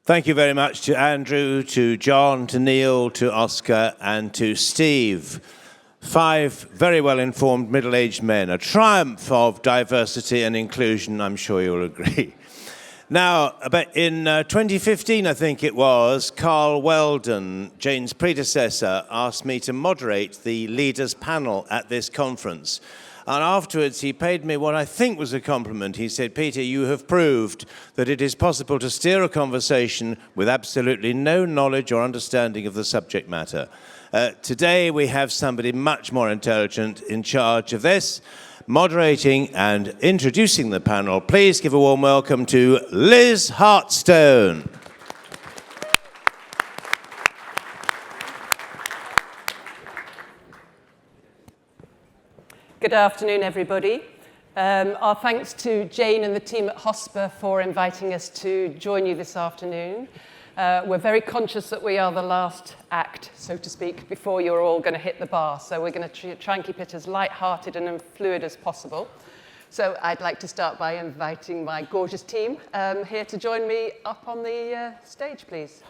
Thank you very much to Andrew, to John, to Neil, to Oscar, and to Steve. 5 very well-informed middle-aged men, a triumph of diversity and inclusion, I'm sure you'll agree. Now, in 2015, I think it was, Carl Weldon, Jane's predecessor, asked me to moderate the leaders' panel at this conference. And afterwards, he paid me what I think was a compliment. He said, Peter, you have proved that it is possible to steer a conversation with absolutely no knowledge or understanding of the subject matter. Today, we have somebody much more intelligent in charge of this, moderating and introducing the panel. Please give a warm welcome to Liz Hartstone. Good afternoon, everybody. Our thanks to Jane and the team at HOSPA for inviting us to join you this afternoon. We're very conscious that we are the last act, so to speak, before you're all going to hit the bar. So we're going to try and keep it as light-hearted and fluid as possible. So I'd like to start by inviting my gorgeous team here to join me up on the stage, please.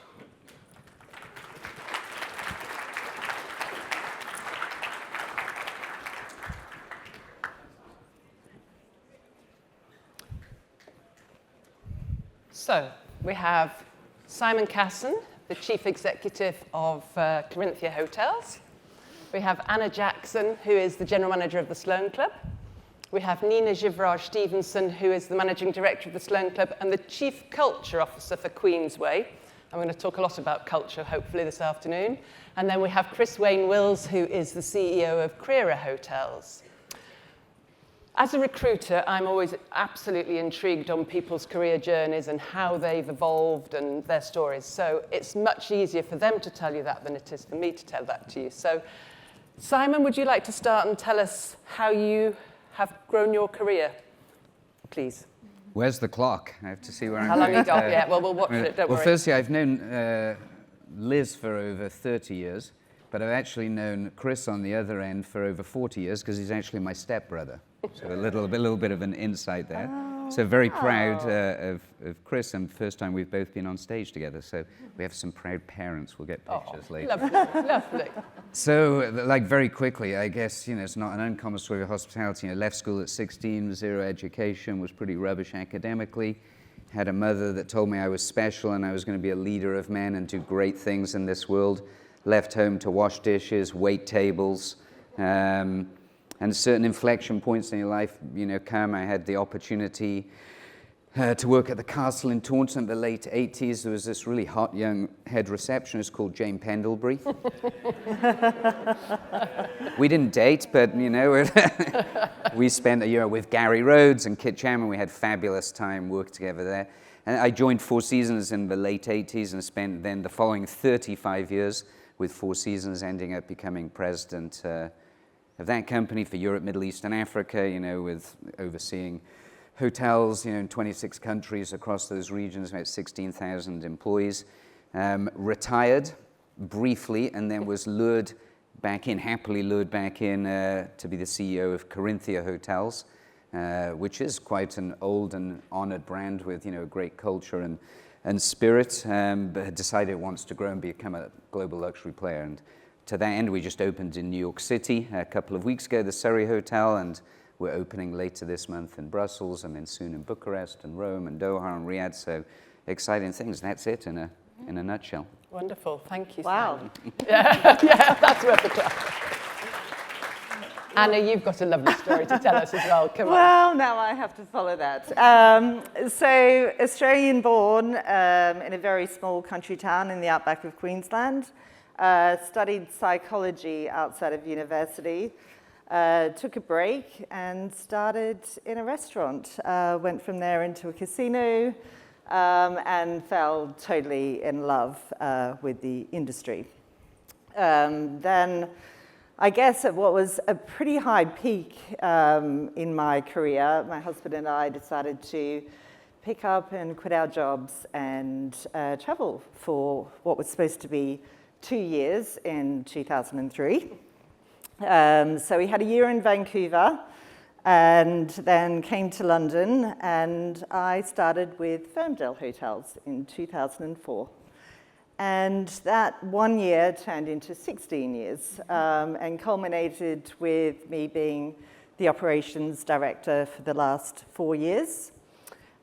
So we have Simon Casson, the Chief Executive of Corinthia Hotels. We have Anna Jackson, who is the General Manager of the Sloane Club. We have Neena Jivraj Stevenson, who is the Managing Director of the Sloane Club and the Chief Culture Officer for Queensway. I'm going to talk a lot about culture, hopefully, this afternoon. And then we have Chris Wayne-Wills, who is the CEO of Crerar Hotels. As a recruiter, I'm always absolutely intrigued on people's career journeys and how they've evolved and their stories. So it's much easier for them to tell you that than it is for me to tell that to you. So Simon, would you like to start and tell us how you have grown your career, please? Where's the clock? I have to see where I'm How long you got? Yeah, well, we'll watch it, don't worry. Well, firstly, I've known Liz for over 30 years, but I've actually known Chris on the other end for over 40 years because he's actually my stepbrother. So a little bit of an insight there. Oh, so very proud of Chris, and first time we've both been on stage together. So we have some proud parents. We'll get pictures later. Lovely, lovely. So, like very quickly, I guess, it's not an uncommon story of hospitality. Left school at 16, zero education, was pretty rubbish academically. Had a mother that told me I was special and I was going to be a leader of men and do great things in this world. Left home to wash dishes, wait tables, and certain inflection points in your life, come. I had the opportunity to work at the Castle in Taunton in the late 80s. There was this really hot young head receptionist called Jane Pendlebury. We didn't date, but, we spent a year with Gary Rhodes and Kit Chapman. We had fabulous time working together there. And I joined Four Seasons in the late 80s and spent then the following 35 years with Four Seasons, ending up becoming president of that company for Europe, Middle East, and Africa, with overseeing hotels, in 26 countries across those regions, about 16,000 employees. Retired briefly, and then was happily lured back in to be the CEO of Corinthia Hotels, which is quite an old and honored brand with, a great culture and spirit, but had decided it wants to grow and become a global luxury player. And to that end, we just opened in New York City a couple of weeks ago, the Surrey Hotel, and we're opening later this month in Brussels, and then soon in Bucharest and Rome and Doha and Riyadh. So exciting things. That's it in a nutshell. Wonderful. Thank you, wow. Simon. Yeah, that's worth the clap. Anna, you've got a lovely story to tell us as well. Come on. Well, now I have to follow that. So Australian born in a very small country town in the outback of Queensland. Studied psychology outside of university, took a break and started in a restaurant. Went from there into a casino and fell totally in love with the industry. Then I guess at what was a pretty high peak in my career, my husband and I decided to pick up and quit our jobs and travel for what was supposed to be 2 years in 2003. So we had a year in Vancouver, and then came to London, and I started with Ferndale Hotels in 2004. And that 1 year turned into 16 years and culminated with me being the operations director for the last 4 years.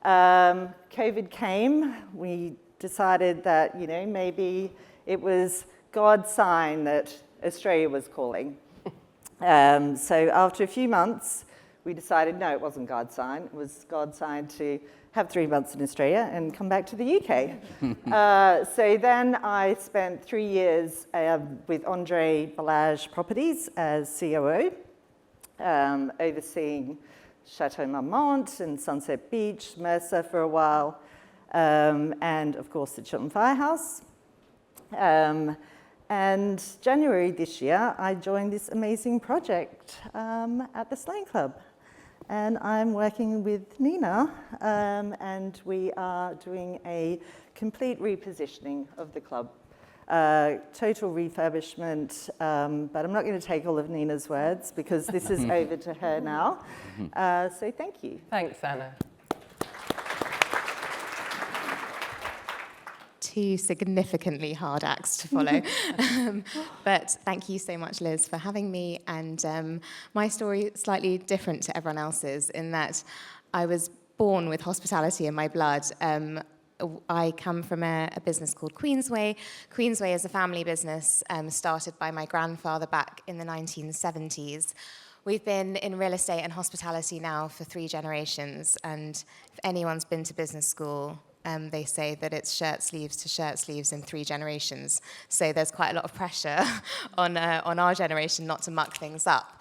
COVID came. We decided that, maybe it was God's sign that Australia was calling. So after a few months, we decided, no, it wasn't God's sign. It was God's sign to have 3 months in Australia and come back to the UK. So then I spent 3 years with Andre Ballage Properties as COO, overseeing Chateau Marmont and Sunset Beach, Mercer for a while, and of course the Chiltern Firehouse. And January this year, I joined this amazing project at the Sloane Club. And I'm working with Neena, and we are doing a complete repositioning of the club. Total refurbishment, but I'm not going to take all of Neena's words because this is over to her now. So thank you. Thanks, Anna. Two significantly hard acts to follow. But thank you so much, Liz, for having me. And my story is slightly different to everyone else's in that I was born with hospitality in my blood. I come from a business called Queensway. Queensway is a family business started by my grandfather back in the 1970s. We've been in real estate and hospitality now for 3 generations. And if anyone's been to business school, they say that it's shirt sleeves to shirt sleeves in 3 generations. So there's quite a lot of pressure on our generation not to muck things up.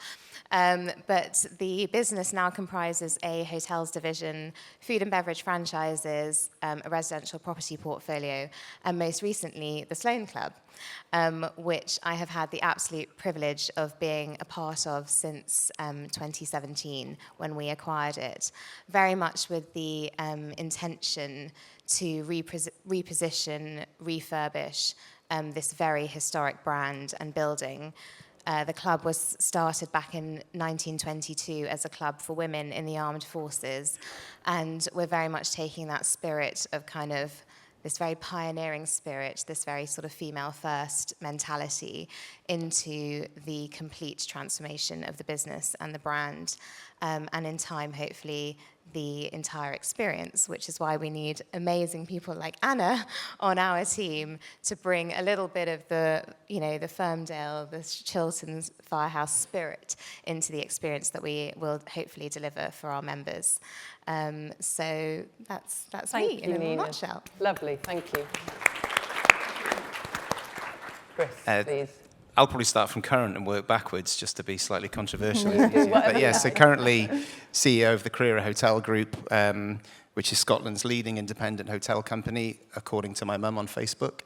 But the business now comprises a hotels division, food and beverage franchises, a residential property portfolio, and most recently, the Sloane Club, which I have had the absolute privilege of being a part of since 2017 when we acquired it, very much with the intention to reposition, refurbish this very historic brand and building. The club was started back in 1922 as a club for women in the armed forces, and we're very much taking that spirit of kind of this very pioneering spirit, this very sort of female-first mentality into the complete transformation of the business and the brand, and in time, hopefully, the entire experience, which is why we need amazing people like Anna on our team to bring a little bit of the Ferndale, the Chiltern's Firehouse spirit into the experience that we will hopefully deliver for our members. So that's me in a nutshell. Lovely, thank you. Chris, please. I'll probably start from current and work backwards just to be slightly controversial. But yeah, so currently CEO of the Crerar Hotel Group, which is Scotland's leading independent hotel company, according to my mum on Facebook.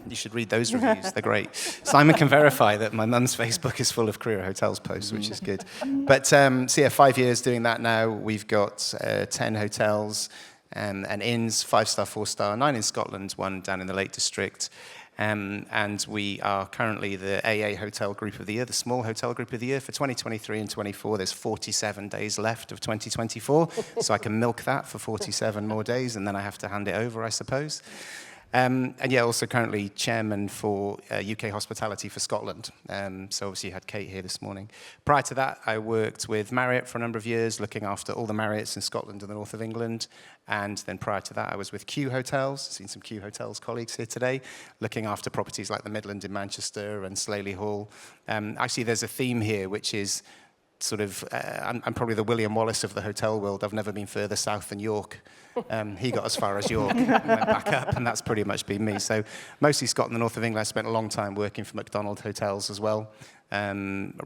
You should read those reviews, they're great. Simon can verify that my mum's Facebook is full of Crerar Hotels posts, which is good. But so yeah, 5 years doing that now. We've got 10 hotels and inns, 5-star, 4-star, 9 in Scotland, 1 down in the Lake District. And we are currently the AA Hotel Group of the Year, the Small Hotel Group of the Year for 2023 and 24. There's 47 days left of 2024, so I can milk that for 47 more days, and then I have to hand it over, I suppose. And yeah, also currently chairman for UK Hospitality for Scotland. So obviously you had Kate here this morning. Prior to that, I worked with Marriott for a number of years, looking after all the Marriotts in Scotland and the north of England. And then prior to that, I was with Q Hotels. Seen some Q Hotels colleagues here today, looking after properties like the Midland in Manchester and Slaley Hall. Actually, there's a theme here, which is sort of, I'm probably the William Wallace of the hotel world. I've never been further south than York. He got as far as York and went back up, and that's pretty much been me. So mostly Scotland, the north of England. I spent a long time working for McDonald Hotels as well,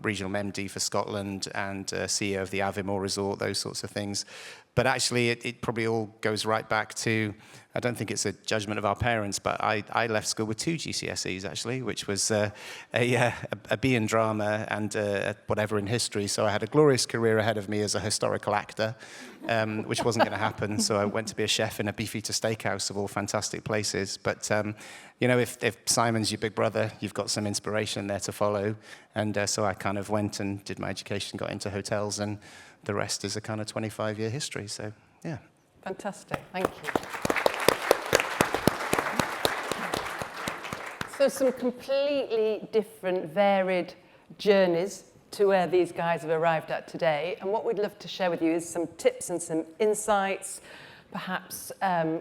regional MD for Scotland and CEO of the Aviemore Resort, those sorts of things. But actually, it probably all goes right back to, I don't think it's a judgment of our parents, but I left school with 2 GCSEs, actually, which was a B in drama and whatever in history. So I had a glorious career ahead of me as a historical actor, which wasn't going to happen. So I went to be a chef in a Beefeater Steakhouse, of all fantastic places. But, you know, if Simon's your big brother, you've got some inspiration there to follow. And so I kind of went and did my education, got into hotels, and the rest is a kind of 25-year history, so yeah. Fantastic, thank you. So some completely different, varied journeys to where these guys have arrived at today. And what we'd love to share with you is some tips and some insights. Perhaps,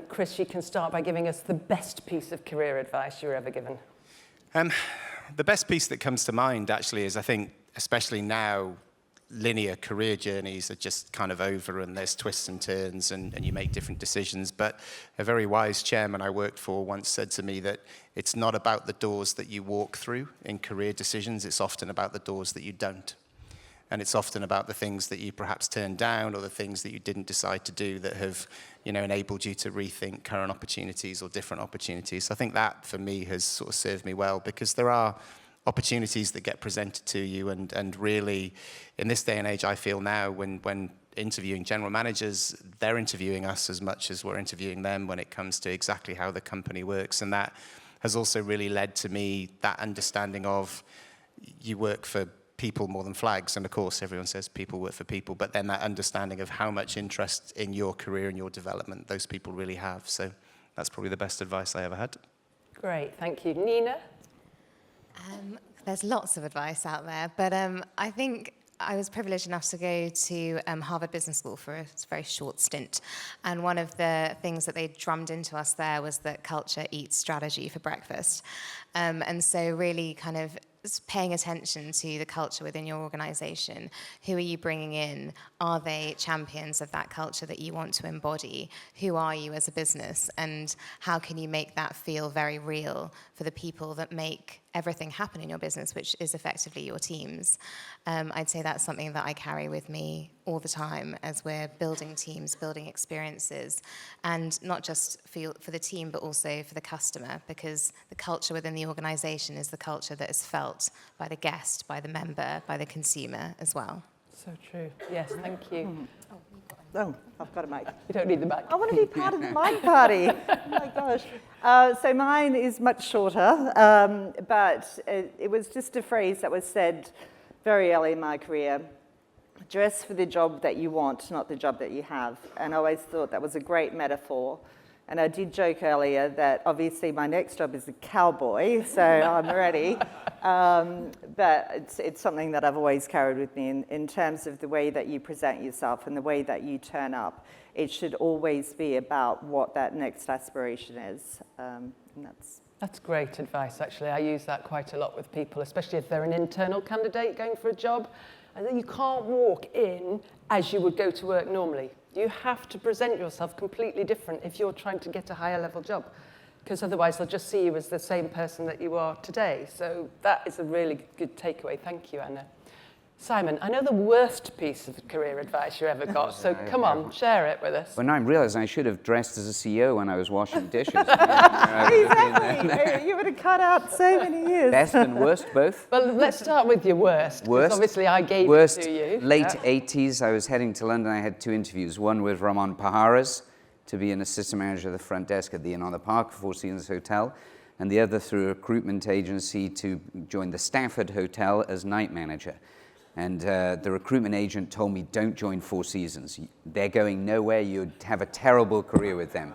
Chris, you can start by giving us the best piece of career advice you were ever given. The best piece that comes to mind, actually, is I think, especially now, linear career journeys are just kind of over, and there's twists and turns, and you make different decisions. But a very wise chairman I worked for once said to me that it's not about the doors that you walk through in career decisions, it's often about the doors that you don't. And it's often about the things that you perhaps turned down or the things that you didn't decide to do that have, you know, enabled you to rethink current opportunities or different opportunities. So I think that, for me, has sort of served me well, because there are opportunities that get presented to you, and really, in this day and age, I feel now, when interviewing general managers, they're interviewing us as much as we're interviewing them when it comes to exactly how the company works. And that has also really led to me that understanding of, you work for people more than flags, and of course everyone says people work for people, but then that understanding of how much interest in your career and your development those people really have. So that's probably the best advice I ever had. Great, thank you. Neena? There's lots of advice out there, but I think I was privileged enough to go to Harvard Business School for a very short stint. And one of the things that they drummed into us there was that culture eats strategy for breakfast. And so really kind of paying attention to the culture within your organization. Who are you bringing in? Are they champions of that culture that you want to embody? Who are you as a business? And how can you make that feel very real for the people that make everything happen in your business, which is effectively your teams? I'd say that's something that I carry with me all the time as we're building teams, building experiences, and not just for the team, but also for the customer, because the culture within the organization is the culture that is felt by the guest, by the member, by the consumer as well. So true. Yes, thank you. Oh, I've got a mic. You don't need the mic. I want to be part of the mic party. Oh my gosh. So mine is much shorter, but it was just a phrase that was said very early in my career. Dress for the job that you want, not the job that you have. And I always thought that was a great metaphor. And I did joke earlier that obviously my next job is a cowboy, so I'm ready. But it's something that I've always carried with me in terms of the way that you present yourself and the way that you turn up. It should always be about what that next aspiration is. And That's great advice, actually. I use that quite a lot with people, especially if they're an internal candidate going for a job. And then you can't walk in as you would go to work normally. You have to present yourself completely different if you're trying to get a higher level job, because otherwise they'll just see you as the same person that you are today. So that is a really good takeaway. Thank you, Anna. Simon, I know the worst piece of career advice you ever got, so come on, share it with us. Well, now I'm realizing I should have dressed as a CEO when I was washing dishes. Exactly. You would have cut out so many years. Best and worst, both? Well, let's start with your worst. Worst? Obviously, I gave Worst, it to you. late 80s, I was heading to London. I had 2 interviews. One with Ramon Pajares to be an assistant manager of the front desk at the Inn on the Park, Four Seasons Hotel, and the other through a recruitment agency to join the Stafford Hotel as night manager. And the recruitment agent told me, don't join Four Seasons. They're going nowhere. You'd have a terrible career with them.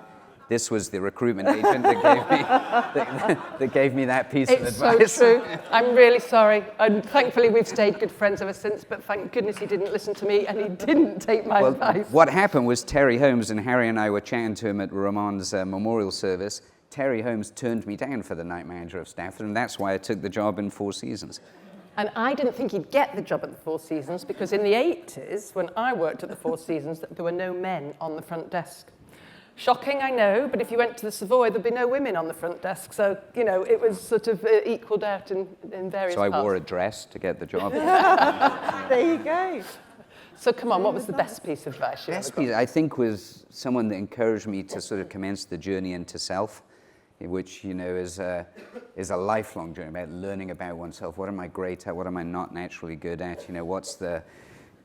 This was the recruitment agent that gave me that piece of advice. It's so true. I'm really sorry. And thankfully, we've stayed good friends ever since. But thank goodness he didn't listen to me and he didn't take my advice. What happened was Terry Holmes, and Harry and I were chatting to him at Ramon's memorial service. Terry Holmes turned me down for the night manager of Stafford, and that's why I took the job in Four Seasons. And I didn't think he'd get the job at the Four Seasons because in the 80s, when I worked at the Four Seasons, there were no men on the front desk. Shocking, I know, but if you went to the Savoy, there'd be no women on the front desk. So, you know, it was sort of equaled out in various parts. So I wore a dress to get the job. There you go. So come on, what was the best piece of advice you ever Best got? piece, I think, was someone that encouraged me to sort of commence the journey into self, which, you know, is a lifelong journey about learning about oneself. What am I great at? What am I not naturally good at? You know, what's the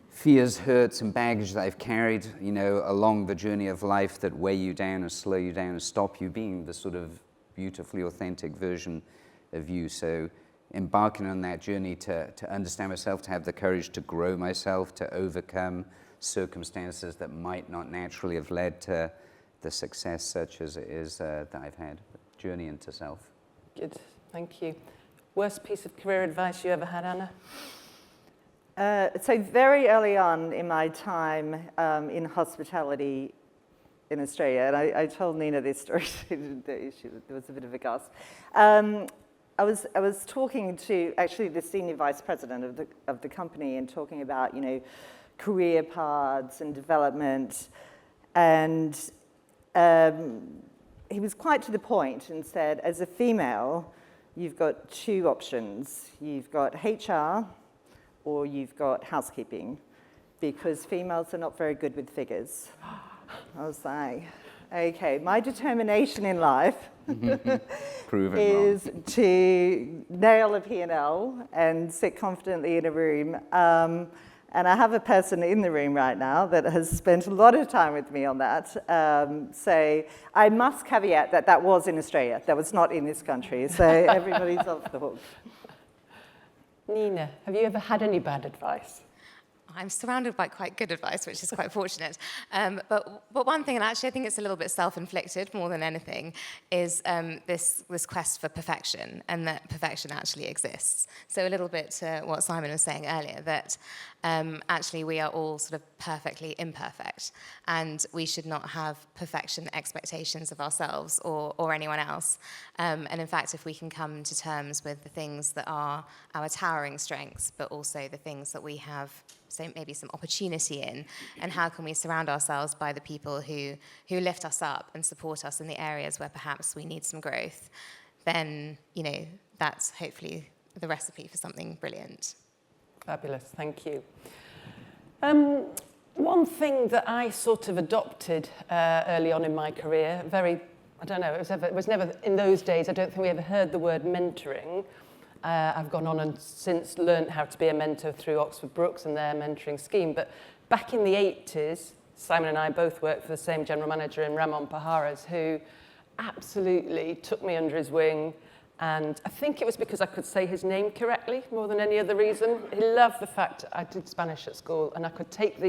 fears, hurts, and baggage that I've carried, you know, along the journey of life that weigh you down and slow you down and stop you being the sort of beautifully authentic version of you. So embarking on that journey to understand myself, to have the courage to grow myself, to overcome circumstances that might not naturally have led to the success such as it is that I've had. Journey into self. Good, thank you. Worst piece of career advice you ever had, Anna? So very early on in my time in hospitality in Australia, and I told Neena this story, there was a bit of a gasp. I was talking to actually the senior vice president of the company and talking about, you know, career paths and development, and he was quite to the point and said, as a female, you've got two options. You've got HR or you've got housekeeping, because females are not very good with figures. I was like, okay, my determination in life is to nail a P&L and sit confidently in a room. And I have a person in the room right now that has spent a lot of time with me on that. So I must caveat that that was in Australia. That was not in this country. So everybody's off the hook. Neena, have you ever had any bad advice? I'm surrounded by quite good advice, which is quite fortunate. But one thing, and actually I think it's a little bit self-inflicted more than anything, is this quest for perfection, and that perfection actually exists. So a little bit to what Simon was saying earlier, that actually we are all sort of perfectly imperfect, and we should not have perfection expectations of ourselves or anyone else. And in fact, if we can come to terms with the things that are our towering strengths, but also the things that we have so maybe some opportunity in, and how can we surround ourselves by the people who lift us up and support us in the areas where perhaps we need some growth, then, you know, that's hopefully the recipe for something brilliant. Fabulous, thank you. One thing that I sort of adopted early on in my career, I don't know, it was never, in those days, I don't think we ever heard the word mentoring. I've gone on and since learned how to be a mentor through Oxford Brookes and their mentoring scheme. But back in the 80s, Simon and I both worked for the same general manager in Ramon Pajares, who absolutely took me under his wing. And I think it was because I could say his name correctly more than any other reason. He loved the fact I did Spanish at school and I could take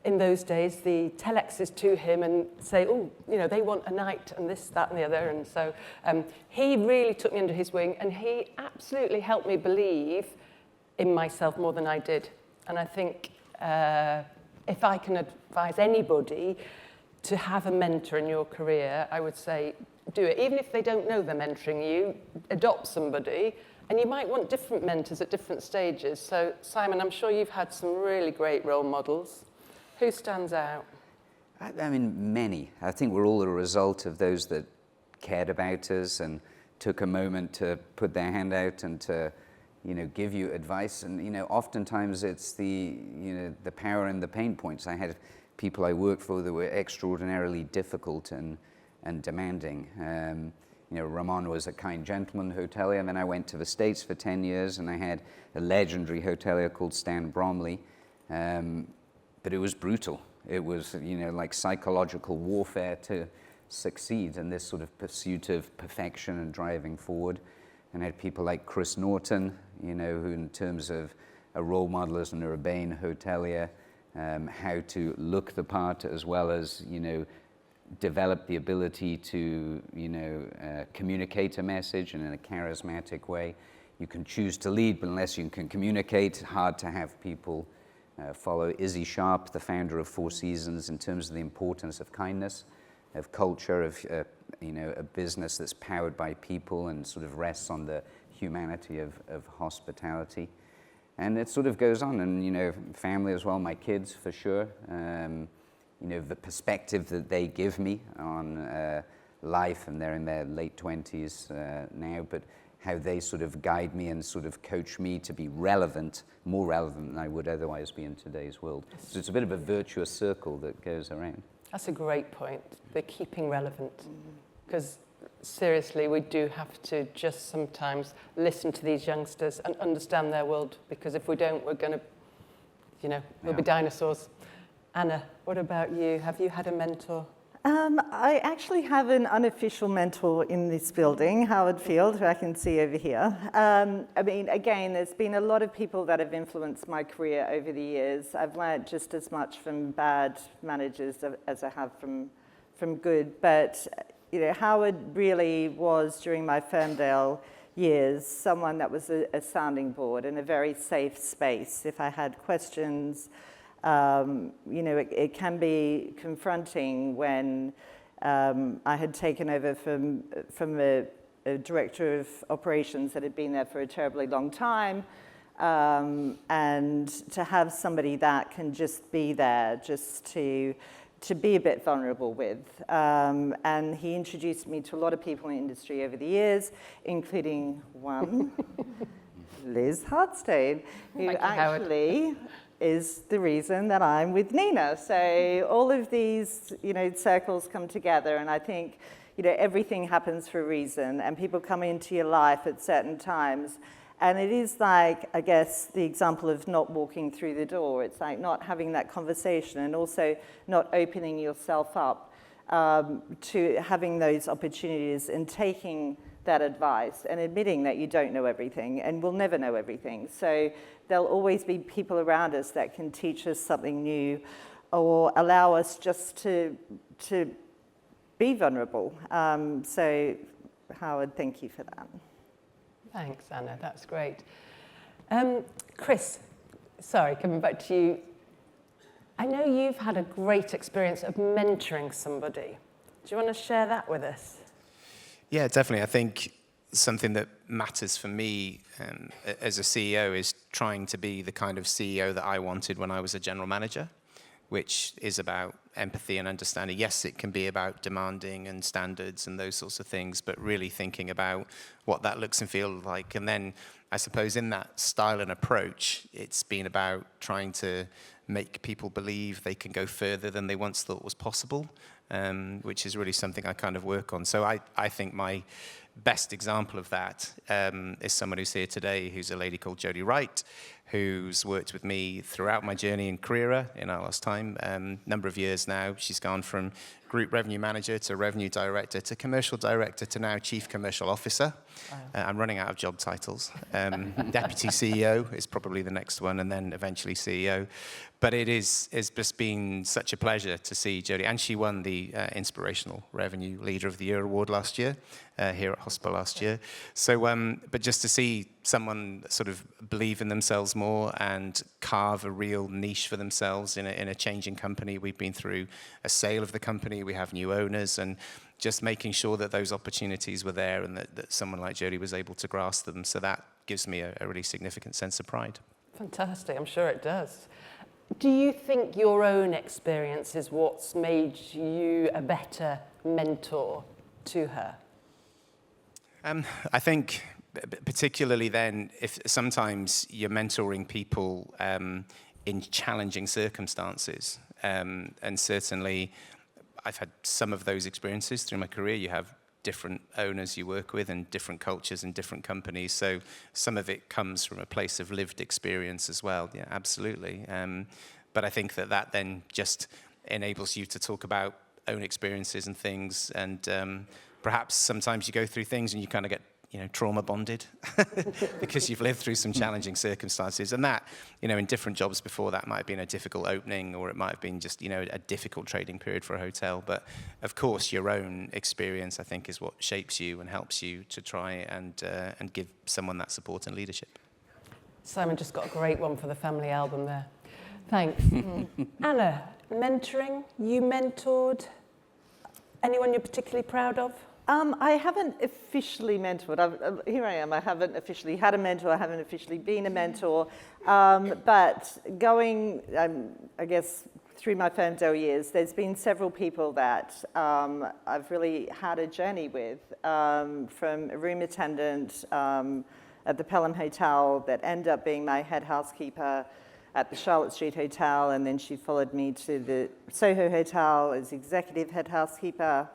in those days, the telexes to him and say, oh, you know, they want a night and this, that, and the other. And so he really took me under his wing, and he absolutely helped me believe in myself more than I did. And I think if I can advise anybody to have a mentor in your career, I would say do it. Even if they don't know they're mentoring you, adopt somebody. And you might want different mentors at different stages. So, Simon, I'm sure you've had some really great role models. Who stands out? I mean, many. I think we're all a result of those that cared about us and took a moment to put their hand out and to, you know, give you advice. And, you know, oftentimes it's the power and the pain points. I had people I worked for that were extraordinarily difficult and demanding. You know, Ramon was a kind gentleman hotelier, and then I went to the States for 10 years, and I had a legendary hotelier called Stan Bromley. But it was brutal. It was, you know, like psychological warfare to succeed in this sort of pursuit of perfection and driving forward. And I had people like Chris Norton, you know, who in terms of a role model as an urbane hotelier, how to look the part as well as, you know, develop the ability to, you know, communicate a message and in a charismatic way. You can choose to lead, but unless you can communicate, hard to have people follow. Izzy Sharp, the founder of Four Seasons, in terms of the importance of kindness, of culture, of you know, a business that's powered by people and sort of rests on the humanity of hospitality. And it sort of goes on, and, you know, family as well, my kids for sure. You know, the perspective that they give me on life, and they're in their late 20s now, but how they sort of guide me and sort of coach me to be relevant, more relevant than I would otherwise be in today's world. So it's a bit of a virtuous circle that goes around. That's a great point. They're keeping relevant. Because seriously, we do have to just sometimes listen to these youngsters and understand their world. Because if we don't, we're going to, we'll be dinosaurs. Anna, what about you? Have you had a mentor? I actually have an unofficial mentor in this building, Howard Field, who I can see over here. I mean, again, there's been a lot of people that have influenced my career over the years. I've learned just as much from bad managers as I have from good. But, Howard really was, during my Ferndale years, someone that was a sounding board and a very safe space. If I had questions, it can be confronting when I had taken over from a director of operations that had been there for a terribly long time, and to have somebody that can just be there, just to be a bit vulnerable with. And he introduced me to a lot of people in the industry over the years, including one, Liz Hartstone, who actually is the reason that I'm with Neena. So all of these, circles come together, and I think, everything happens for a reason, and people come into your life at certain times. And it is like, I guess, the example of not walking through the door. It's like not having that conversation and also not opening yourself up to having those opportunities and taking that advice and admitting that you don't know everything and will never know everything. So there'll always be people around us that can teach us something new or allow us just to be vulnerable. So Howard, thank you for that. Thanks, Anna. That's great. Chris, sorry, coming back to you. I know you've had a great experience of mentoring somebody. Do you want to share that with us? Yeah, definitely. I think something that matters for me as a CEO is trying to be the kind of CEO that I wanted when I was a general manager, which is about empathy and understanding. Yes, it can be about demanding and standards and those sorts of things, but really thinking about what that looks and feels like. And then I suppose in that style and approach, it's been about trying to make people believe they can go further than they once thought was possible, which is really something I kind of work on. So I think my best example of that is someone who's here today, who's a lady called Jodie Wright, who's worked with me throughout my journey in Crerar in our last time, number of years now. She's gone from group revenue manager to revenue director to commercial director to now chief commercial officer. I'm running out of job titles. Deputy CEO is probably the next one, and then eventually CEO. But it's just been such a pleasure to see Jodie, and she won the Inspirational Revenue Leader of the Year award last year, here at HOSPA last year. So, but just to see someone sort of believe in themselves more and carve a real niche for themselves in a changing company. We've been through a sale of the company, we have new owners, and just making sure that those opportunities were there and that someone like Jodie was able to grasp them. So that gives me a really significant sense of pride. Fantastic, I'm sure it does. Do you think your own experience is what's made you a better mentor to her? I think particularly then, if sometimes you're mentoring people in challenging circumstances, and certainly I've had some of those experiences through my career. You have different owners you work with and different cultures and different companies, so some of it comes from a place of lived experience as well. Yeah, absolutely. But I think that then just enables you to talk about own experiences and things, and perhaps sometimes you go through things and you kind of get trauma bonded because you've lived through some challenging circumstances, and that, in different jobs before, that might have been a difficult opening, or it might have been just, a difficult trading period for a hotel. But of course, your own experience, I think, is what shapes you and helps you to try and give someone that support and leadership. Simon just got a great one for the family album there. Thanks. Anna, mentoring, you mentored anyone you're particularly proud of? I haven't officially mentored. Here I am. I haven't officially had a mentor. I haven't officially been a mentor. But going, I guess, through my firm's early years, there's been several people that I've really had a journey with, from a room attendant at the Pelham Hotel that ended up being my head housekeeper at the Charlotte Street Hotel, and then she followed me to the Soho Hotel as executive head housekeeper.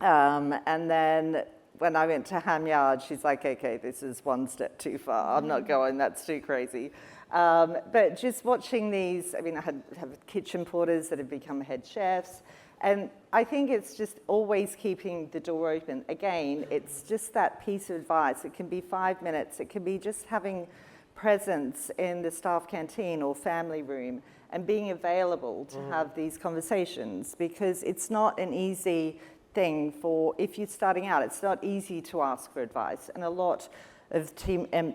And then when I went to Ham Yard, she's like, okay, this is one step too far. I'm not going, that's too crazy. But just watching these, I mean, I have kitchen porters that have become head chefs. And I think it's just always keeping the door open. Again, it's just that piece of advice. It can be 5 minutes. It can be just having presence in the staff canteen or family room and being available to have these conversations, because it's not an easy thing for, if you're starting out, it's not easy to ask for advice. And a lot of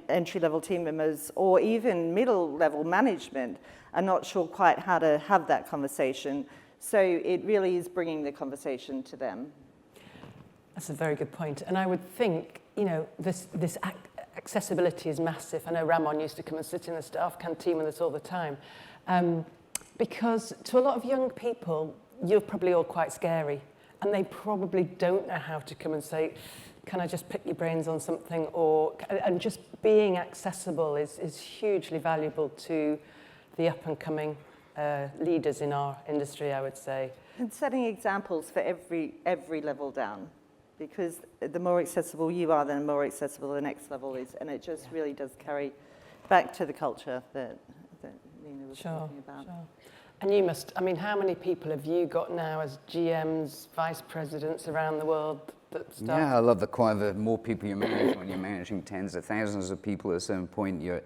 entry-level team members or even middle-level management are not sure quite how to have that conversation. So it really is bringing the conversation to them. That's a very good point. And I would think, you know, this accessibility is massive. I know Ramon used to come and sit in the staff canteen with us all the time. Because to a lot of young people, you're probably all quite scary. And they probably don't know how to come and say, can I just pick your brains on something? And just being accessible is hugely valuable to the up-and-coming leaders in our industry, I would say. And setting examples for every level down, because the more accessible you are, then the more accessible the next level is. And it just really does carry back to the culture that Neena was talking about. Sure. And you must, I mean, how many people have you got now as GMs, vice presidents around the world that start? Yeah, I love the more people you manage. When you're managing tens of thousands of people, at a certain point, your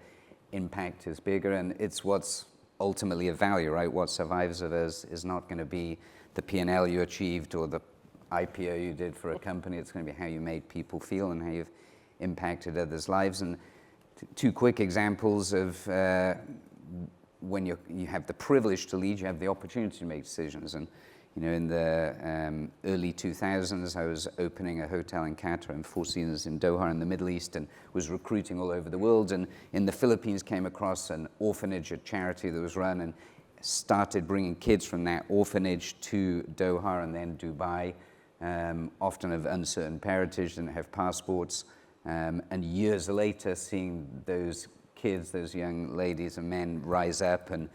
impact is bigger, and it's what's ultimately of value, right? What survives of us is not going to be the P&L you achieved or the IPO you did for a company. It's going to be how you made people feel and how you've impacted others' lives. And two quick examples of when you have the privilege to lead, you have the opportunity to make decisions. And you know, in the early 2000s, I was opening a hotel in Qatar and Four Seasons in Doha in the Middle East, and was recruiting all over the world. And in the Philippines, came across an orphanage, a charity that was run, and started bringing kids from that orphanage to Doha and then Dubai, often of uncertain parentage, didn't have passports. And years later, seeing those kids, those young ladies and men rise up and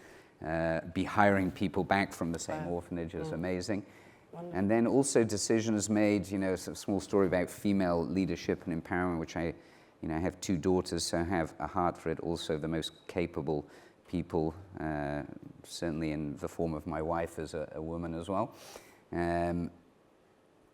be hiring people back from the same orphanage is amazing. Wonderful. And then also decisions made, you know, it's a small story about female leadership and empowerment, which I have two daughters, so I have a heart for it. Also the most capable people, certainly in the form of my wife as a woman as well.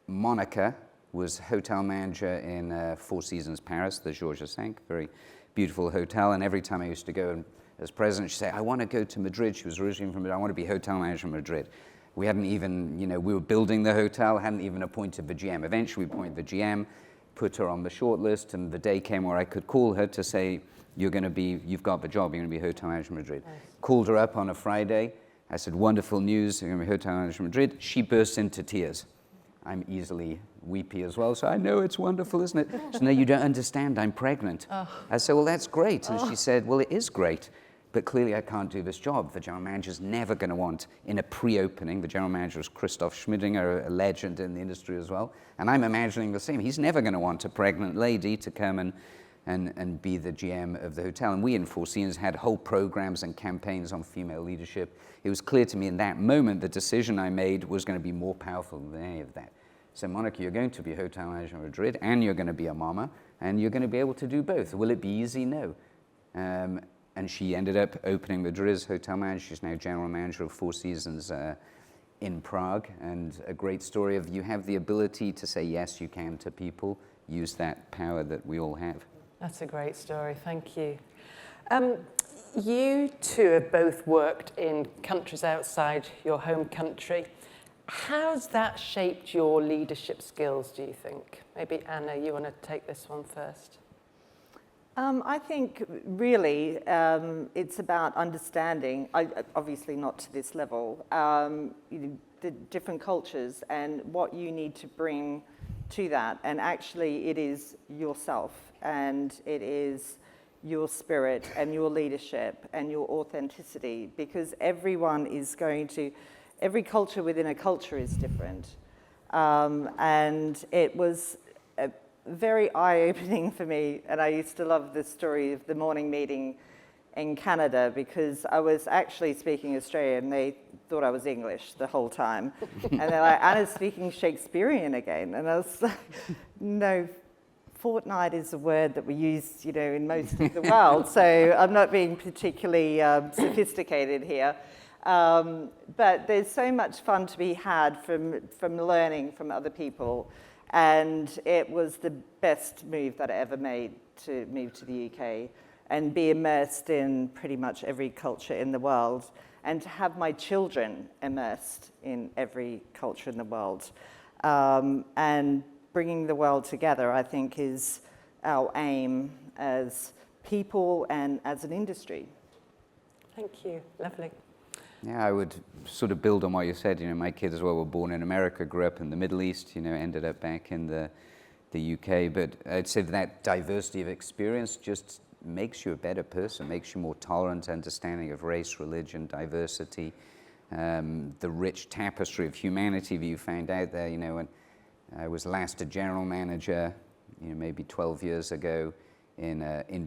Monica was hotel manager in Four Seasons Paris, the Georges V, very beautiful hotel, and every time I used to go and as president, she'd say, I want to go to Madrid. She was originally from Madrid. I want to be hotel manager in Madrid. We hadn't even, we were building the hotel, hadn't even appointed the GM. Eventually, we appointed the GM, put her on the short list, and the day came where I could call her to say, you've got the job, you're going to be hotel manager in Madrid. Nice. Called her up on a Friday. I said, wonderful news, you're going to be hotel manager in Madrid. She burst into tears. I'm easily weepy as well, so I know it's wonderful, isn't it? So no, you don't understand, I'm pregnant. Oh. I said, well, that's great. And she said, well, it is great. But clearly I can't do this job. The general manager's never going to want, in a pre-opening, the general manager is Christoph Schmidinger, a legend in the industry as well, and I'm imagining the same. He's never going to want a pregnant lady to come and be the GM of the hotel. And we in Four Seasons had whole programs and campaigns on female leadership. It was clear to me in that moment the decision I made was going to be more powerful than any of that. So Monica, you're going to be hotel manager in Madrid, and you're going to be a mama, and you're going to be able to do both. Will it be easy? No. And she ended up opening Madrid's hotel manager. She's now general manager of Four Seasons in Prague. And a great story of you have the ability to say yes, you can to people. Use that power that we all have. That's a great story. Thank you. You two have both worked in countries outside your home country. How's that shaped your leadership skills, do you think? Maybe Anna, you want to take this one first? I think really it's about understanding, obviously not to this level, the different cultures and what you need to bring to that. And actually it is yourself, and it is your spirit and your leadership and your authenticity, because everyone is going to, every culture within a culture is different. And it was very eye-opening for me, and I used to love the story of the morning meeting in Canada, because I was actually speaking Australian. They thought I was English the whole time. And they're like, Anna's speaking Shakespearean again. And I was like, no, fortnight is a word that we use, you know, in most of the world. So I'm not being particularly sophisticated here. But there's so much fun to be had from learning from other people. And it was the best move that I ever made, to move to the UK and be immersed in pretty much every culture in the world, and to have my children immersed in every culture in the world. And bringing the world together, I think, is our aim as people and as an industry. Thank you. Lovely. Yeah, I would sort of build on what you said. You know, my kids as well were born in America, grew up in the Middle East, you know, ended up back in the UK. But I'd say that diversity of experience just makes you a better person, makes you more tolerant, understanding of race, religion, diversity, the rich tapestry of humanity that you find out there. You know, when I was last a general manager, you know, maybe 12 years ago in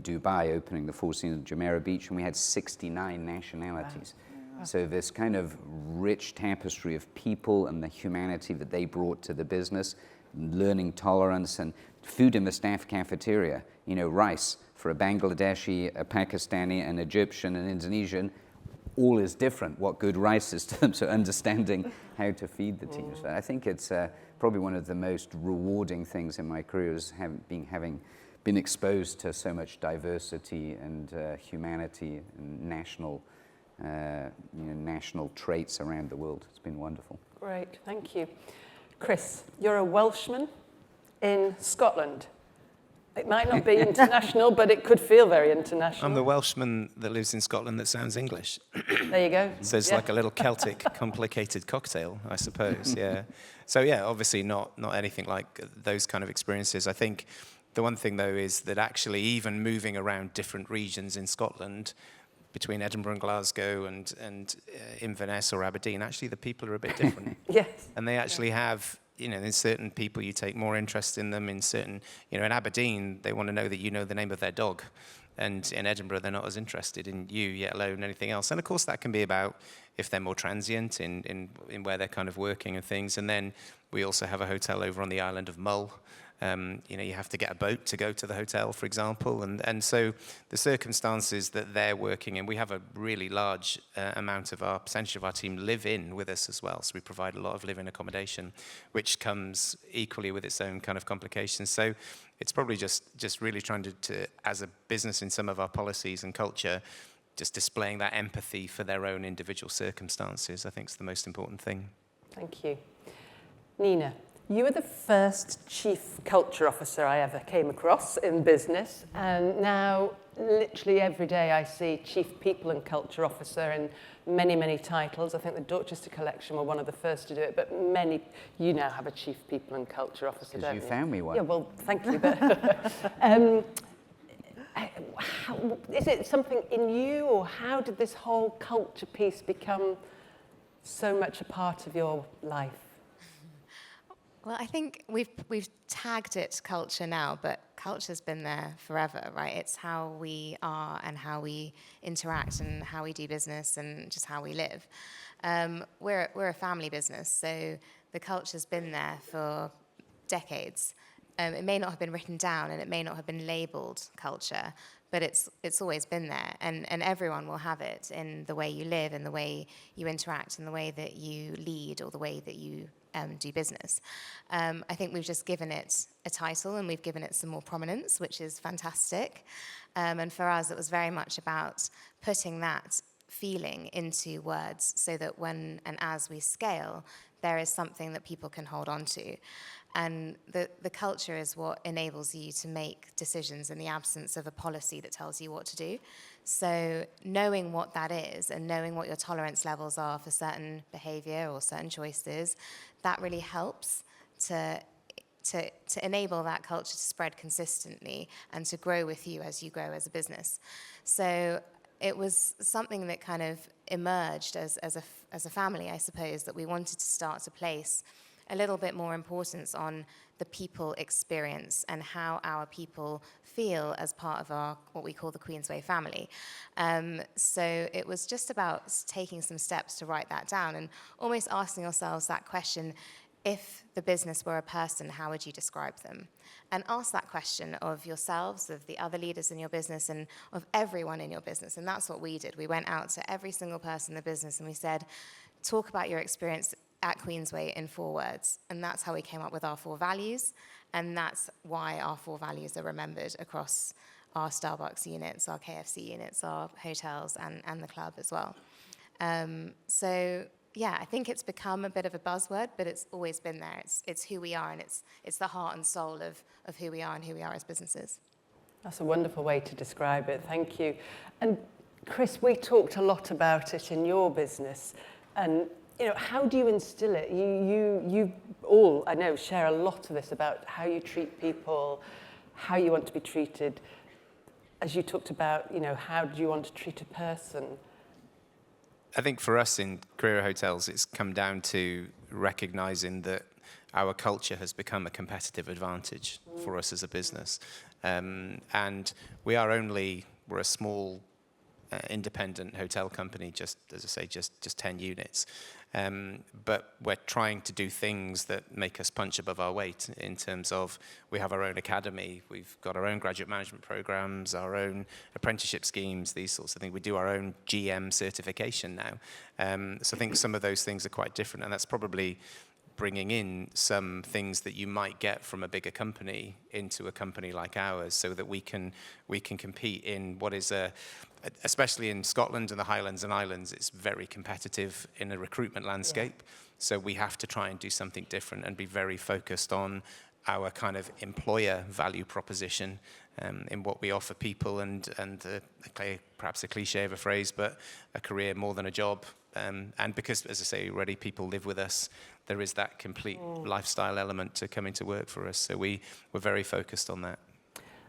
Dubai, opening the Four Seasons Jumeirah Beach, and we had 69 nationalities. Wow. So this kind of rich tapestry of people and the humanity that they brought to the business, learning tolerance, and food in the staff cafeteria, you know, rice for a Bangladeshi, a Pakistani, an Egyptian, an Indonesian, all is different, what good rice is to them, so understanding how to feed the teams. But I think it's probably one of the most rewarding things in my career is having been exposed to so much diversity and humanity and national traits around the world. It's been wonderful. Great, thank you. Chris, you're a Welshman in Scotland. It might not be international, but it could feel very international. I'm the Welshman that lives in Scotland that sounds English. There you go. So it's like a little Celtic complicated cocktail, I suppose, yeah. So yeah, obviously not anything like those kind of experiences. I think the one thing, though, is that actually even moving around different regions in Scotland, between Edinburgh and Glasgow and Inverness or Aberdeen, actually the people are a bit different. Yes. And they actually have, you know, in certain people you take more interest in them, in certain, you know, in Aberdeen they want to know that you know the name of their dog, and in Edinburgh they're not as interested in you, yet alone anything else. And of course that can be about if they're more transient in where they're kind of working and things. And then we also have a hotel over on the island of Mull. You know, you have to get a boat to go to the hotel, for example, and so the circumstances that they're working in, we have a really large percentage of our team live in with us as well, so we provide a lot of live-in accommodation, which comes equally with its own kind of complications. So it's probably just really trying to, as a business in some of our policies and culture, just displaying that empathy for their own individual circumstances, I think is the most important thing. Thank you. Neena. You were the first chief culture officer I ever came across in business, and now literally every day I see chief people and culture officer in many, many titles. I think the Dorchester Collection were one of the first to do it, but you now have a chief people and culture officer, don't you? Because you found me one. Yeah, well, thank you. But, is it something in you, or how did this whole culture piece become so much a part of your life? Well, I think we've tagged it culture now, but culture's been there forever, right? It's how we are and how we interact and how we do business and just how we live. We're a family business, so the culture's been there for decades. It may not have been written down and it may not have been labelled culture, but it's always been there, and everyone will have it in the way you live, in the way you interact, in the way that you lead, or the way that you do business. I think we've just given it a title and we've given it some more prominence, which is fantastic. And for us, it was very much about putting that feeling into words so that when and as we scale, there is something that people can hold on to. And the culture is what enables you to make decisions in the absence of a policy that tells you what to do. So knowing what that is and knowing what your tolerance levels are for certain behavior or certain choices, that really helps to to enable that culture to spread consistently and to grow with you as you grow as a business. So it was something that kind of emerged as a family, I suppose, that we wanted to start to place a little bit more importance on the people experience and how our people feel as part of our, what we call the Queensway family. So it was just about taking some steps to write that down and almost asking ourselves that question, if the business were a person, how would you describe them? And ask that question of yourselves, of the other leaders in your business, and of everyone in your business. And that's what we did. We went out to every single person in the business and we said, talk about your experience at Queensway in 4 words. And that's how we came up with our 4 values. And that's why our 4 values are remembered across our Starbucks units, our KFC units, our hotels, and the club as well. So yeah, I think it's become a bit of a buzzword, but it's always been there. It's who we are, and it's the heart and soul of who we are and who we are as businesses. That's a wonderful way to describe it. Thank you. And Chris, we talked a lot about it in your business, and how do you instill it? You all, I know, share a lot of this about how you treat people, how you want to be treated. As you talked about, how do you want to treat a person? I think for us in Crerar Hotels, it's come down to recognizing that our culture has become a competitive advantage for us as a business. And we're a small independent hotel company, just, as I say, just 10 units. But we're trying to do things that make us punch above our weight in terms of we have our own academy, we've got our own graduate management programs, our own apprenticeship schemes, these sorts of things. We do our own GM certification now. So I think some of those things are quite different, and that's probably bringing in some things that you might get from a bigger company into a company like ours, so that we can compete in what is especially in Scotland and the Highlands and Islands, it's very competitive in a recruitment landscape. Yeah. So we have to try and do something different and be very focused on our kind of employer value proposition in what we offer people, and perhaps a cliche of a phrase, but a career more than a job. And because, as I say already, people live with us, there is that complete lifestyle element to coming to work for us. So we're very focused on that.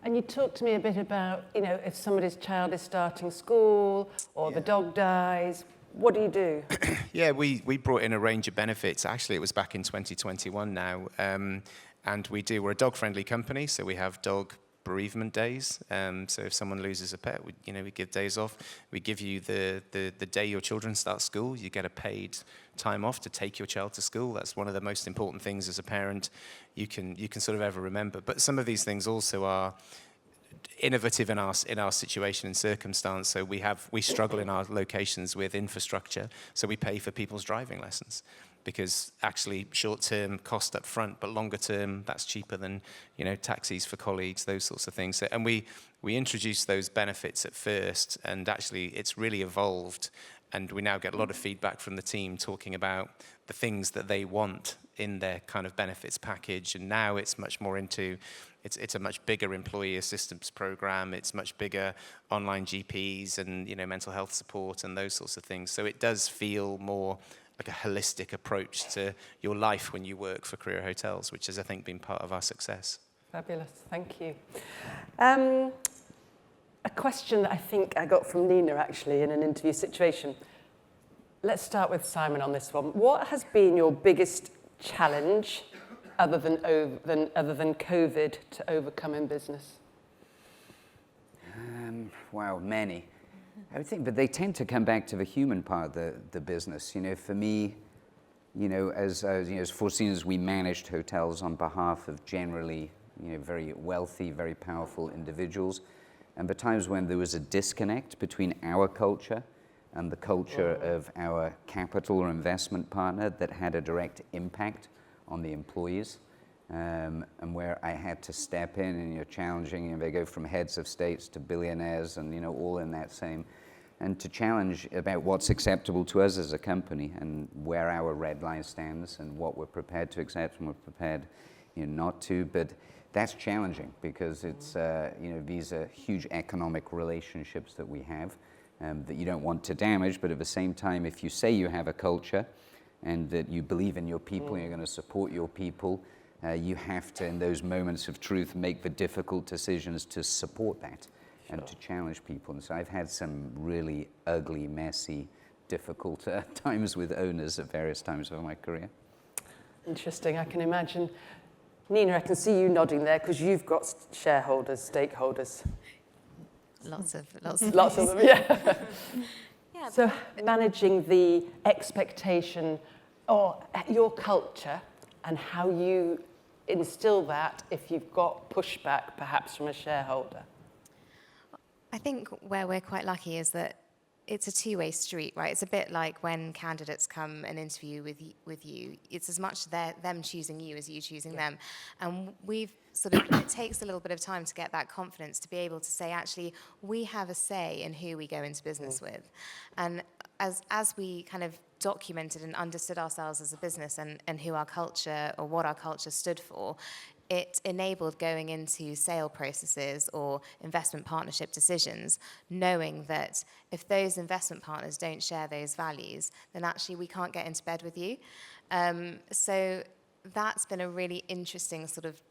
And you talked to me a bit about, if somebody's child is starting school or the dog dies, what do you do? Yeah, we brought in a range of benefits. Actually, it was back in 2021 now. And we're a dog-friendly company, so we have dog bereavement days. So if someone loses a pet, we give days off. We give you the day your children start school, you get a paid time off to take your child to school. That's one of the most important things as a parent you can sort of ever remember. But some of these things also are innovative in our situation and circumstance. So we struggle in our locations with infrastructure, so we pay for people's driving lessons, because actually short-term cost up front, but longer-term, that's cheaper than taxis for colleagues, those sorts of things. So, and we introduced those benefits at first, and actually it's really evolved, and we now get a lot of feedback from the team talking about the things that they want in their kind of benefits package. And now it's much more into, it's a much bigger employee assistance program, it's much bigger online GPs and mental health support and those sorts of things. So it does feel more like a holistic approach to your life when you work for Crerar Hotels, which has, I think, been part of our success. Fabulous, thank you. A question that I think I got from Neena, actually, in an interview situation. Let's start with Simon on this one. What has been your biggest challenge, other than COVID, to overcome in business? Wow, many. I would think, but they tend to come back to the human part of the business. For me, as Four Seasons, we managed hotels on behalf of generally, very wealthy, very powerful individuals. And the times when there was a disconnect between our culture and the culture of our capital or investment partner that had a direct impact on the employees, and where I had to step in and challenging, they go from heads of states to billionaires and all in that same, and to challenge about what's acceptable to us as a company and where our red line stands and what we're prepared to accept and we're prepared not to. But that's challenging because it's these are huge economic relationships that we have that you don't want to damage. But at the same time, if you say you have a culture and that you believe in your people and you're going to support your people, you have to, in those moments of truth, make the difficult decisions to support that and to challenge people. And so I've had some really ugly, messy, difficult times with owners at various times of my career. Interesting, I can imagine. Neena, I can see you nodding there because you've got shareholders, stakeholders. Lots of Lots of them, yeah. Yeah. So managing the expectation or your culture and how you instill that if you've got pushback perhaps from a shareholder. I think where we're quite lucky is that it's a two-way street, right? It's a bit like when candidates come and interview with you. It's as much them choosing you as you choosing them. And we've sort of, it takes a little bit of time to get that confidence to be able to say, actually, we have a say in who we go into business with. And as we kind of documented and understood ourselves as a business and who our culture or what our culture stood for, it enabled going into sale processes or investment partnership decisions, knowing that if those investment partners don't share those values, then actually we can't get into bed with you. So that's been a really interesting sort of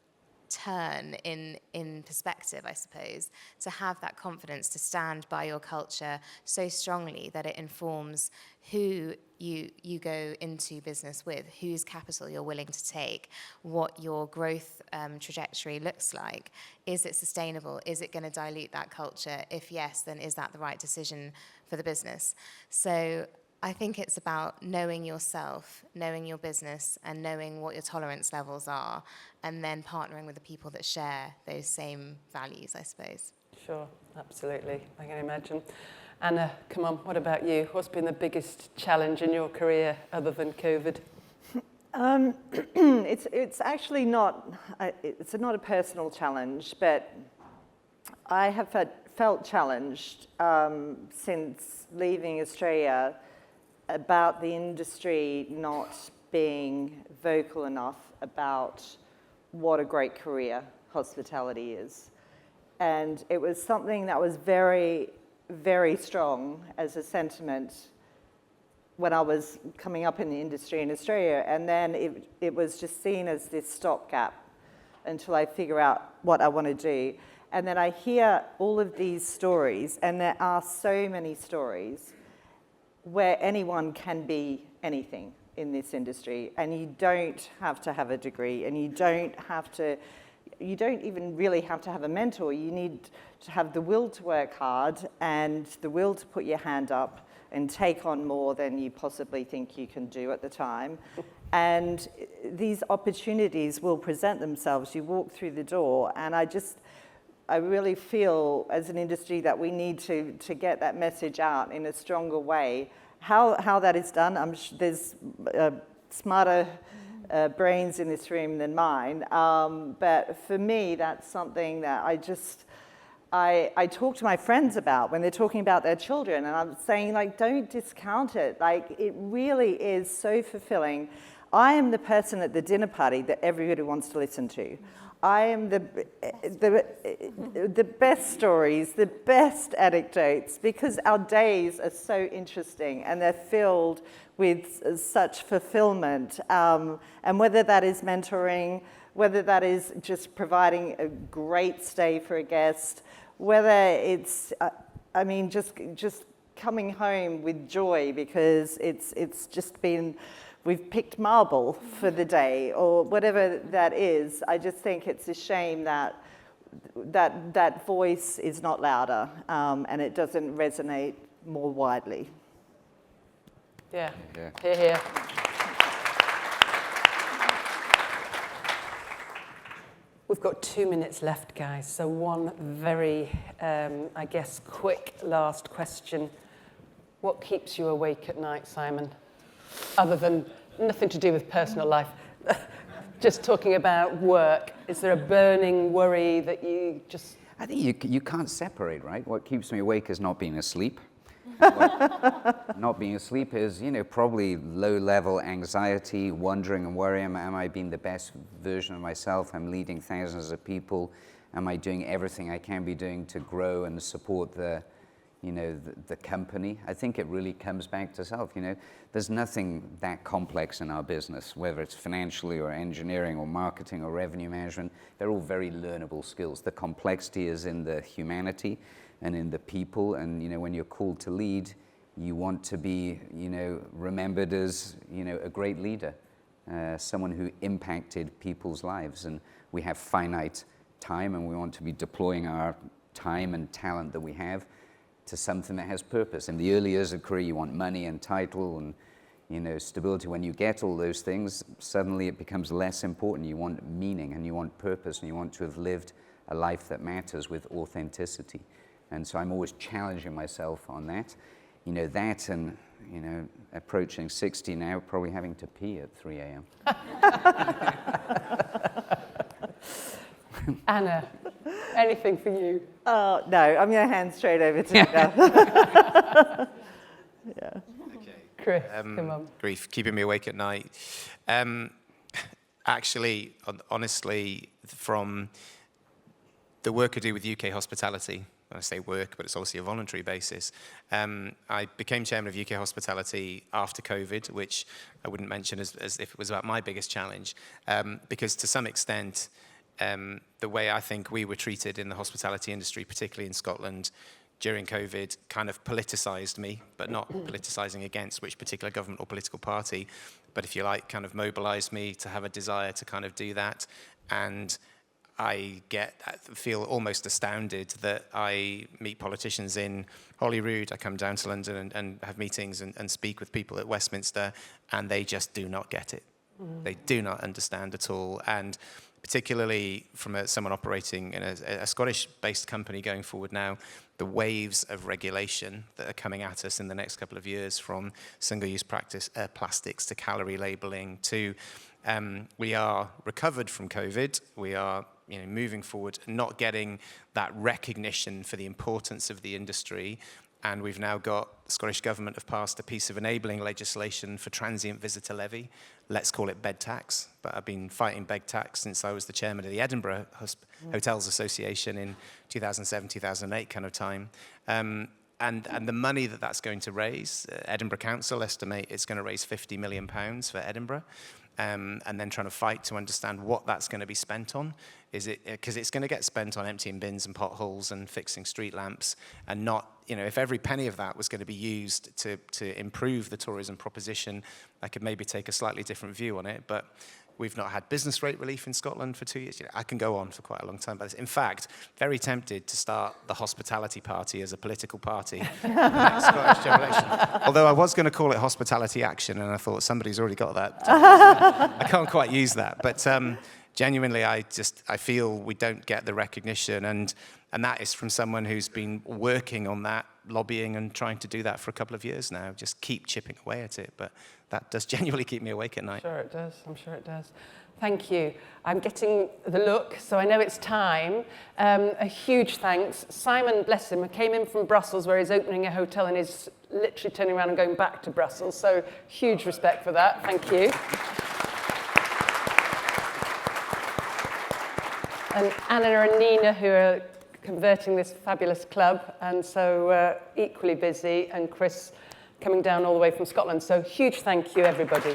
turn in perspective, I suppose, to have that confidence to stand by your culture so strongly that it informs who you go into business with, whose capital you're willing to take, what your growth trajectory looks like. Is it sustainable? Is it going to dilute that culture? If yes, then is that the right decision for the business? So I think it's about knowing yourself, knowing your business, and knowing what your tolerance levels are, and then partnering with the people that share those same values, I suppose. Sure, absolutely, I can imagine. Anna, come on, what about you? What's been the biggest challenge in your career other than COVID? It's actually not, it's not a personal challenge, but I have felt challenged since leaving Australia about the industry not being vocal enough about what a great career hospitality is. And it was something that was very, very strong as a sentiment when I was coming up in the industry in Australia. And then it was just seen as this stopgap until I figure out what I want to do. And then I hear all of these stories, and there are so many stories where anyone can be anything in this industry, and you don't have to have a degree, and you don't even really have to have a mentor. You need to have the will to work hard and the will to put your hand up and take on more than you possibly think you can do at the time. And these opportunities will present themselves. You walk through the door, and I really feel as an industry that we need to get that message out in a stronger way. How that is done, I'm sure there's smarter brains in this room than mine. But for me, that's something that I talk to my friends about when they're talking about their children, and I'm saying, like, don't discount it. Like, it really is so fulfilling. I am the person at the dinner party that everybody wants to listen to. I am the best stories, the best anecdotes, because our days are so interesting and they're filled with such fulfillment. And whether that is mentoring, whether that is just providing a great stay for a guest, whether it's, just coming home with joy because it's just been, we've picked marble for the day, or whatever that is. I just think it's a shame that that voice is not louder, and it doesn't resonate more widely. Yeah, hear, hear. We've got 2 minutes left, guys, so one very, quick last question. What keeps you awake at night, Simon? Other than nothing to do with personal life, just talking about work. Is there a burning worry that you just... I think you can't separate, right? What keeps me awake is not being asleep. Not being asleep is, probably low-level anxiety, wondering and worrying, am I being the best version of myself? I'm leading thousands of people. Am I doing everything I can be doing to grow and support the you know, the company. I think it really comes back to self, you know. There's nothing that complex in our business, whether it's financially or engineering or marketing or revenue management. They're all very learnable skills. The complexity is in the humanity and in the people. And, you know, when you're called to lead, you want to be, you know, remembered as, you know, a great leader, someone who impacted people's lives. And we have finite time, and we want to be deploying our time and talent that we have to something that has purpose. In the early years of career, you want money and title and, you know, stability. When you get all those things, suddenly it becomes less important. You want meaning, and you want purpose, and you want to have lived a life that matters with authenticity. And so I'm always challenging myself on that. You know, that and, you know, approaching 60 now, probably having to pee at 3 a.m. Anna, anything for you? Oh, no, I'm going to hand straight over to Neena. Yeah. Okay. Chris, come on. Grief, keeping me awake at night. Actually, honestly, from the work I do with UK Hospitality, I say work, but it's obviously a voluntary basis. I became chairman of UK Hospitality after COVID, which I wouldn't mention as if it was about my biggest challenge, because to some extent, the way I think we were treated in the hospitality industry, particularly in Scotland during COVID, kind of politicized me, but not politicizing against which particular government or political party, but if you like, kind of mobilized me to have a desire to kind of do that. And I feel almost astounded that I meet politicians in Holyrood. I come down to London and have meetings and speak with people at Westminster, and they just do not get it. They do not understand at all. And particularly from someone operating in a Scottish-based company going forward now, the waves of regulation that are coming at us in the next couple of years, from single-use plastics to calorie labeling to we are recovered from COVID. We are, you know, moving forward, not getting that recognition for the importance of the industry. And we've now got the Scottish Government have passed a piece of enabling legislation for transient visitor levy. Let's call it bed tax. But I've been fighting bed tax since I was the chairman of the Edinburgh Hotels Association in 2007, 2008 kind of time. And the money that that's going to raise, Edinburgh Council estimate it's going to raise £50 million for Edinburgh. And then trying to fight to understand what that's going to be spent on. Is it because it's going to get spent on emptying bins and potholes and fixing street lamps, and not, you know, if every penny of that was going to be used to improve the tourism proposition, I could maybe take a slightly different view on it. But we've not had business rate relief in Scotland for 2 years. You know, I can go on for quite a long time. But in fact, very tempted to start the Hospitality Party as a political party in the next Scottish general election. Although I was going to call it Hospitality Action, and I thought somebody's already got that. I can't quite use that. But genuinely, I feel we don't get the recognition. And that is from someone who's been working on that, lobbying and trying to do that for a couple of years now. Just keep chipping away at it. But that does genuinely keep me awake at night. Sure it does. I'm sure it does. Thank you. I'm getting the look, so I know it's time. A huge thanks. Simon, bless him, came in from Brussels, where he's opening a hotel and is literally turning around and going back to Brussels. So huge respect for that. Thank you. And Anna and Neena, who are converting this fabulous club, and so equally busy, and Chris coming down all the way from Scotland. So huge thank you, everybody.